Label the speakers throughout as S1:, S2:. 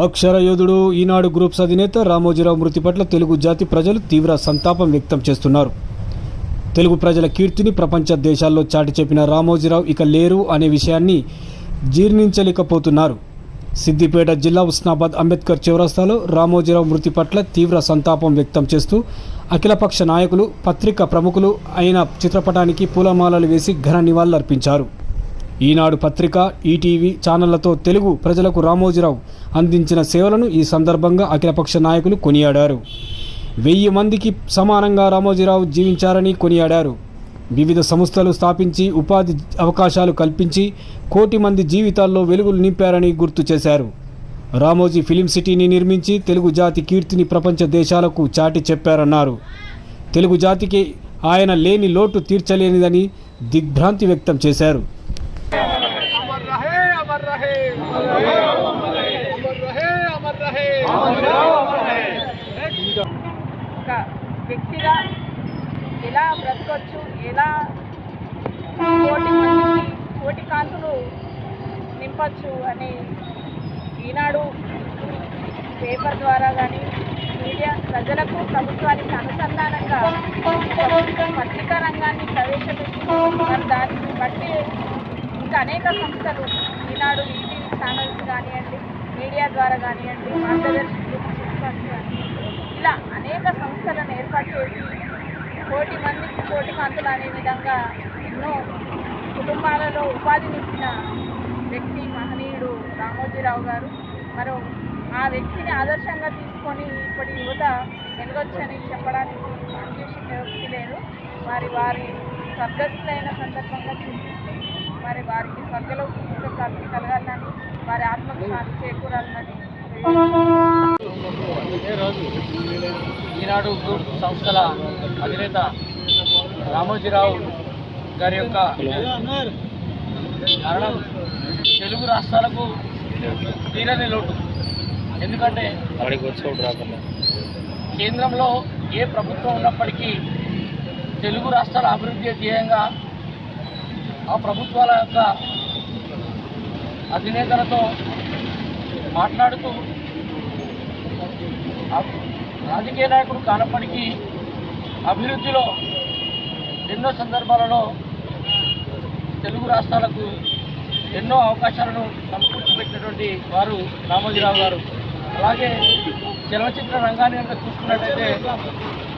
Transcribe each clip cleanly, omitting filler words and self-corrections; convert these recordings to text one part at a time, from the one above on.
S1: అక్షర యోధుడు ఈనాడు గ్రూప్స్ అధినేత రామోజీరావు మృతి పట్ల తెలుగు జాతి ప్రజలు తీవ్ర సంతాపం వ్యక్తం చేస్తున్నారు. తెలుగు ప్రజల కీర్తిని ప్రపంచ దేశాల్లో చాటి చెప్పిన రామోజీరావు ఇక లేరు అనే విషయాన్ని జీర్ణించలేకపోతున్నారు. సిద్దిపేట జిల్లా ఉస్నాబాద్ అంబేద్కర్ చౌరస్తాలో రామోజీరావు మృతి పట్ల తీవ్ర సంతాపం వ్యక్తం చేస్తూ అఖిలపక్ష నాయకులు, పత్రికా ప్రముఖులు అయిన చిత్రపటానికి పూలమాలలు వేసి ఘన నివాళులర్పించారు. ఈనాడు పత్రిక, ఈటీవీ ఛానళ్లతో తెలుగు ప్రజలకు రామోజీరావు అందించిన సేవలను ఈ సందర్భంగా అఖిలపక్ష నాయకులు కొనియాడారు. 1000 మందికి సమానంగా రామోజీరావు జీవించారని కొనియాడారు. వివిధ సంస్థలు స్థాపించి ఉపాధి అవకాశాలు కల్పించి 1 కోటి మంది జీవితాల్లో వెలుగులు నింపారని గుర్తు చేశారు. రామోజీ ఫిలిం సిటీని నిర్మించి తెలుగు జాతి కీర్తిని ప్రపంచ దేశాలకు చాటి చెప్పారన్నారు. తెలుగు జాతికి ఆయన లేని లోటు తీర్చలేనిదని దిగ్భ్రాంతి వ్యక్తం చేశారు.
S2: ఒక వ్యక్తిగా ఎలా బ్రతకొచ్చు, ఎలా కోటి కాంతులు నింపచ్చు అని ఈనాడు పేపర్ ద్వారా కానీ మీడియా ప్రజలకు, ప్రభుత్వానికి అనుసంధానంగా పత్రికా రంగాన్ని ప్రవేశపెట్టి దాన్ని బట్టి ఇంకా అనేక సంస్థలు ఈనాడు ఈటీవీ ఛానల్స్ కానివ్వండి, మీడియా ద్వారా కానివ్వండి, మార్గదర్శి కానీ ఇలా అనేక సంస్థలను ఏర్పాటు చేసి 1 కోటి మందికి 1 కోటి కాంతులు అనే విధంగా ఎన్నో కుటుంబాలలో ఉపాధినిచ్చిన వ్యక్తి మహనీయుడు రామోజీరావు గారు. మరో ఆ వ్యక్తిని ఆదర్శంగా తీసుకొని ఇప్పటి యువత వెలుగొచ్చని చెప్పడానికి అతిశయోక్తి లేదు. వారి స్వర్గస్థులైన సందర్భంగా చింతిస్తూ వారికి స్వర్గలోక ప్రాప్తి కలగాలని, వారి ఆత్మకు శాంతి చేకూరాలని
S3: ఈనాడు గ్రూప్ సంస్థల అధినేత రామోజీరావు గారి యొక్క మరణం తెలుగు రాష్ట్రాలకు తీరని లోటు. ఎందుకంటే కేంద్రంలో ఏ ప్రభుత్వం ఉన్నప్పటికీ తెలుగు రాష్ట్రాల అభివృద్ధి ధ్యేయంగా ఆ ప్రభుత్వాల యొక్క అధినేతలతో మాట్లాడుతూ రాజకీయ నాయకుడు కానప్పటికీ అభివృద్ధిలో ఎన్నో సందర్భాలలో తెలుగు రాష్ట్రాలకు ఎన్నో అవకాశాలను సమకూర్చిపెట్టినటువంటి వారు రామోజీరావు గారు. అలాగే చలనచిత్ర రంగాన్ని కనుక చూసుకున్నట్టయితే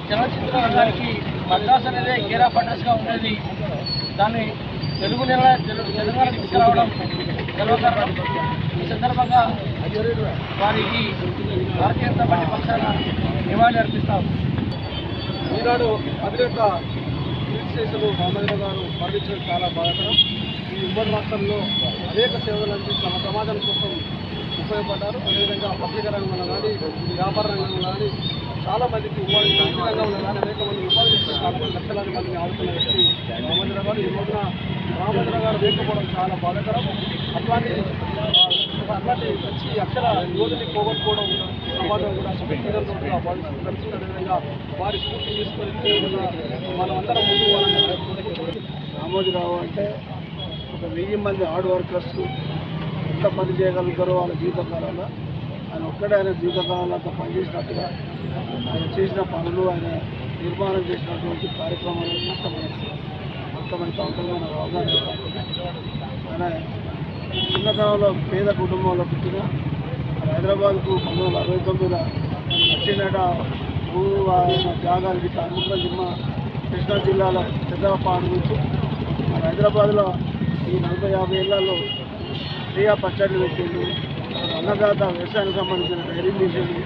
S3: చలనచిత్ర రంగానికి మద్రాసు అనేది కేర్ ఆఫ్ అడ్రస్గా ఉండేది. దాన్ని తెలంగాణ తీసుకురావడం గర్వకారణం. ఈ సందర్భంగా వారికి భారతీయ జనతా పార్టీ పక్షాన నివాళి అర్పిస్తాం.
S4: ఈనాడు అధినేత కీర్తిశేషులు రామోజీరావు గారు మరణించడం చాలా బాధాకరం. ఈ ఉమ్మడి రాష్ట్రంలో అనేక సేవలు అందించి తమ సమాజం కోసం ఉపయోగపడ్డారు. అదేవిధంగా పత్రికా రంగంలో కానీ, వ్యాపార రంగంలో కానీ చాలా మందికి ఉపాధి, కృషి రంగంలో కానీ అనేక మంది ఉపాధి లక్షలాది మందిని ఆడుతున్న వ్యక్తి రామోజీరావు గారు. ఈ రోజున రామోజీరావు గారు లేకపోవడం చాలా బాధాకరం. అట్లాంటి మంచి అక్షర యోధుని పోగొట్టుకోవడం సమాజం కూడా తీవ్రంగా భావిస్తుంది. అదేవిధంగా వారి స్ఫూర్తి తీసుకొని మనమందరం ముందు రామోజీరావు అంటే ఒక 1000 మంది హార్డ్ వర్కర్స్ ఎంత పని చేయగలుగుతారో వాళ్ళ జీవితకాలంలో ఆయన ఒక్కడే ఆయన జీవితకాలంలో అంతా పనిచేసినట్టుగా ఆయన చేసిన పనులు, ఆయన నిర్మాణం చేసినటువంటి కార్యక్రమాలు మొత్తం అంతమైన అవగాహన. ఆయన చిన్నతనంలో పేద కుటుంబంలో పుట్టిన హైదరాబాద్కు 1969 వచ్చినట జాగాలకి హన్మకొండ జిల్లా, కృష్ణా జిల్లాలో పెద్దపాడు నుంచి హైదరాబాద్లో ఈ 40-50 ఏళ్లలో ఫ్రీగా పచ్చళ్ళు పెట్టిండు. అన్నదాత వ్యవసాయానికి సంబంధించిన డైరీ మిషన్లు,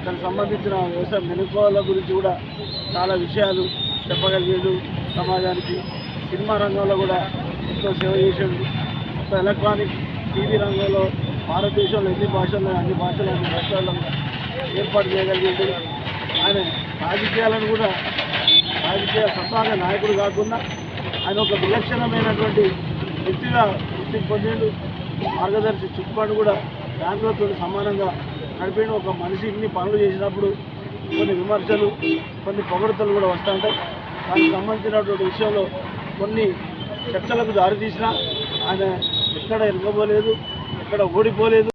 S4: దానికి సంబంధించిన వ్యవసాయ మెనుకోవాల గురించి కూడా చాలా విషయాలు చెప్పగలిగాడు సమాజానికి. సినిమా రంగంలో కూడా ఎంతో సేవ చేసాడు. ఎలక్ట్రానిక్ టీవీ రంగంలో భారతదేశంలో ఎన్ని భాషలు, అన్ని రాష్ట్రాల్లో ఏర్పాటు చేయగలిగాడు. ఆయన రాజకీయాలను కూడా రాజకీయ సత్తాగా నాయకుడు కాకుండా ఆయన ఒక విలక్షణమైనటువంటి వ్యక్తిగా గుర్తింపు పొందిండు. మార్గదర్శి చుట్టుపడి కూడా బ్యాంకులతో సమానంగా నడిపిన ఒక మనిషి ఇన్ని పనులు చేసినప్పుడు కొన్ని విమర్శలు, కొన్ని పొగడతలు కూడా వస్తూ ఉంటాయి. దానికి సంబంధించినటువంటి విషయంలో కొన్ని చర్చలకు దారితీసినా ఆయన ఎక్కడ ఎరగబోలేదు, ఎక్కడ ఓడిపోలేదు.